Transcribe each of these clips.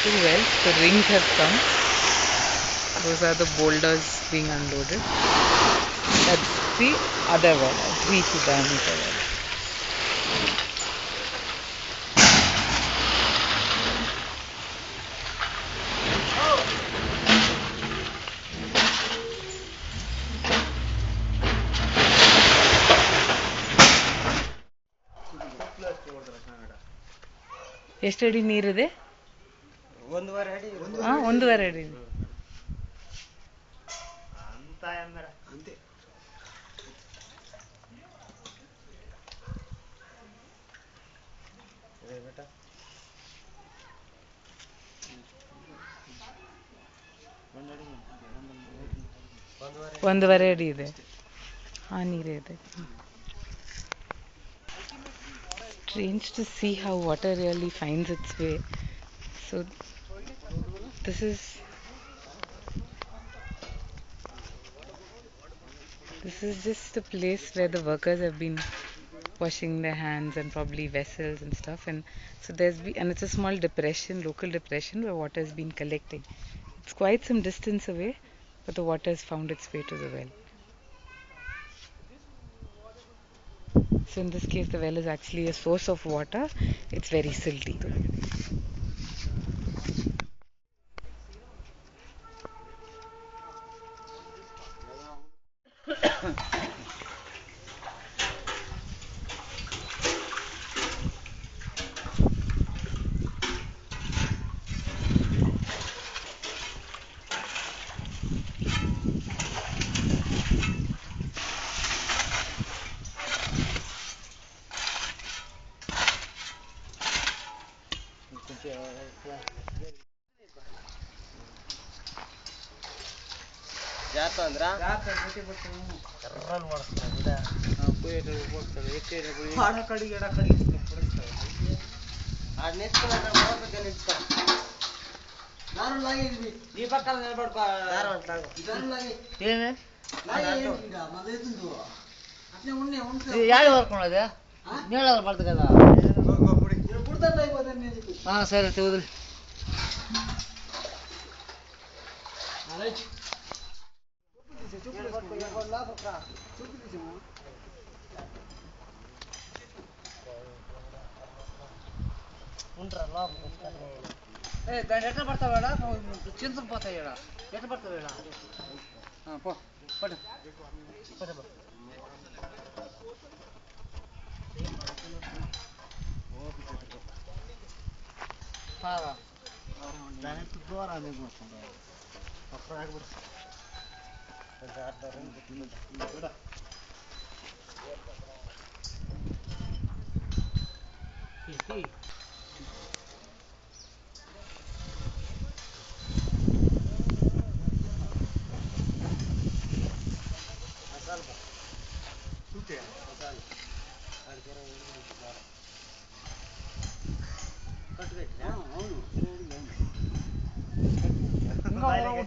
two wells. The rings have come. Those are the boulders being unloaded. That's the other well, 3 diameter well. ಎಷ್ಟು ಅಡಿ ನೀರಿದೆ? 1.5 ಅಡಿ. 1.5 ಅಡಿ. ಅಂತೆ. ಒಂದೂವರೆ ಅಡಿ ಇದೆ. ನೀರೇ ಇದೆ. Strange to see how water really finds its way. So this is just a place where the workers have been washing their hands and probably vessels and stuff, and so and it's a small depression, local depression, where water has been collecting. It's quite some distance away, but the water has found its way to the well. So in this case the well is actually a source of water. It's very silty. సరే వదిలి దాన్ని ఎట్లా పడతావాడా చింతపోతాయి ఎట్లా పడతావాడా పో పడు దాని ద్వారా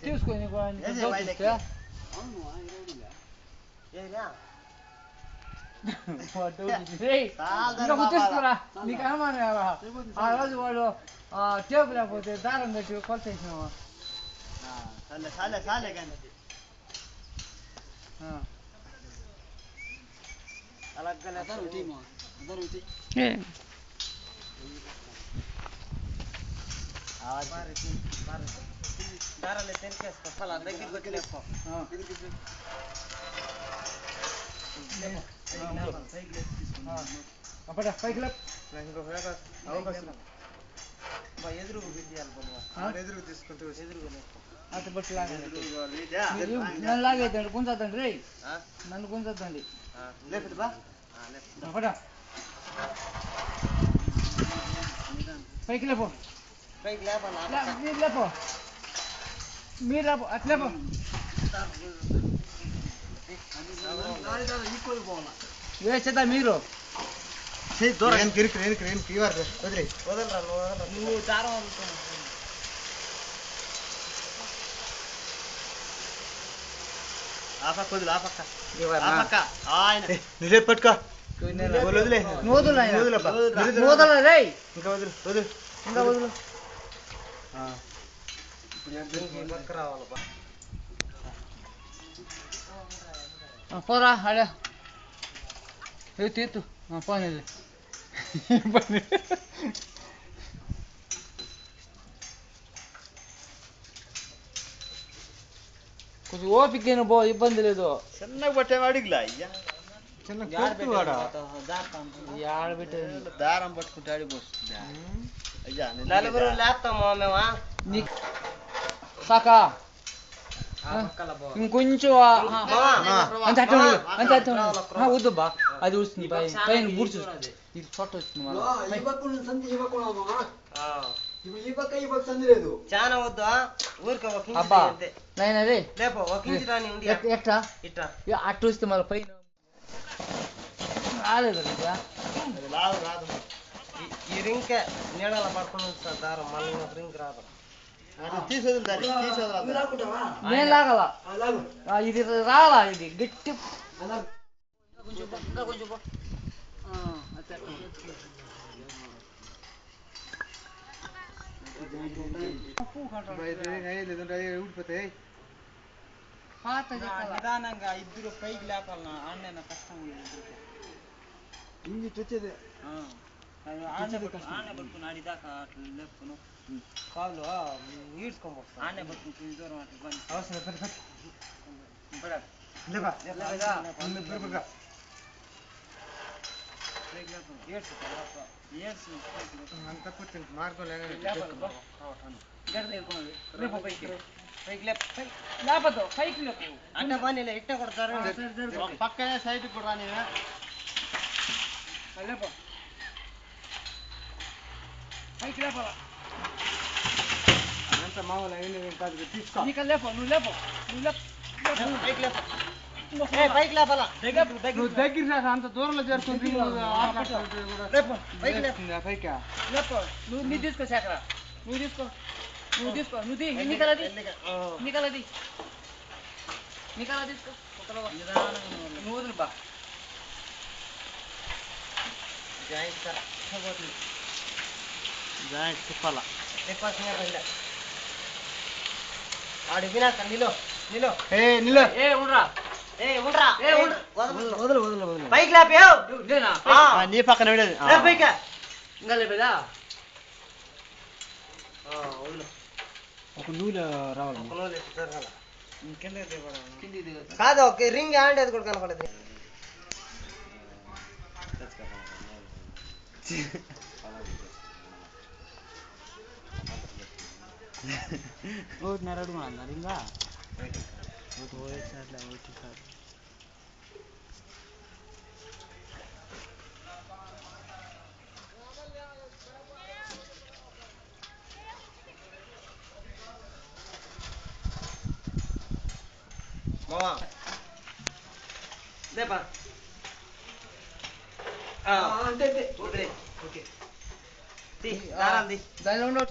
తీసుకొని తీసుకురా నీకు అనుమానం ఆ రోజు వాడు టేపు లేకపోతే దారం కట్టి కొలిసేసినావా దారాలు తెరికేసుకో దగ్గరికి వచ్చి లేసుకో పైకి ఎదురు ఎదురు తీసుకుంటూ అటు బట్టి నన్ను లాగేద్దండి గుంజద్దండి రే నన్ను గుంజద్దండి పైకి లేపో మీరు లేపో మీరు లేపో అట్లా లేపో వేసేదా మీరు నువ్వు దారం నిలే పట్టుకో వదులు ఇంకా వదులు పోరా అడే ఎత్తు ఎత్తు పోనీ పని కొంచెం ఓపిక పో ఇబ్బంది లేదు చిన్నగా పట్టేవాడికిలా అయ్యా చిన్న దారం పట్టుకుంటే ఆడిపోతుంది అయ్యా నలుగురు లేస్తామా మేమా నీకు సాకా ఇంకొంచెం అంత అంత వద్దు బా అది వస్తుంది పైన బూడ్చు ఇది చోట వస్తుంది చాలా వద్దా ఊరికే ఒక ఇంచు అబ్బా అంతే నైనా రే లేపో ఒక ఇంచు రాని ఉంది ఎట్టా ఇట్టా అట్టు వస్తే మళ్ళీ పైన రాలేదు రాదు రాదు ఈ రింకే నీడల పడుకుని సార్ దారం మళ్ళీ ఇంకొక రింక్ రాదు తీసేది నేను లాగల ఇది రాలా ఇది గట్టి కొంచెం ఊడిపోతాయి నిదానంగా ఇద్దరు పైకి లేపాలన్నా ఆడనే కష్టం ఇంజిట్ వచ్చేది ఆడనే పట్టుకుని ఆడిదాకా అట్లా లేపుకును కాళ్ళు ఈడ్చుకొని వస్తాను ఆడనే పట్టుకుని దూరం అట్లా ఇబ్బంది అవసరం అంత కూర్చొని మార్గం లేపదు పైకి లేపు అంటే పని ఇట్ట కొడతారు పక్కనే సైడ్ కూడా లేపో పైకి లేపాలా అంత మామూలు కాదు తీసుకో నీకు లేపో నువ్వు లేపో పైకి లేప పైకి లేపాలా నువ్వు దగ్గర అంత దూరంలో చేరుకుంటే పైకి లేప పైకా లేపో నువ్వు నీ తీసుకో శేఖర నువ్వు తీసుకో నువ్వు నీకలది తీసుకో నువ్వు వదులు బా జాయింట్ తిప్పాలా ఆడి వినాక నిలో నిలో ఉండరా ఉండరా వదలు వదలు వదలు పైకి లేపావు నేనా నీ పక్కన విడేది పైకి ఇంకా లేపేదా ఒక నూనె రావాలి కాదు ఒక రింగ్ హ్యాండ్ అది కూడా కనపడదు ఒకటిన్నర అడుగు అన్నారు ఇంకా మావా లేపా అంతే ఓకే దారాంది దానిలో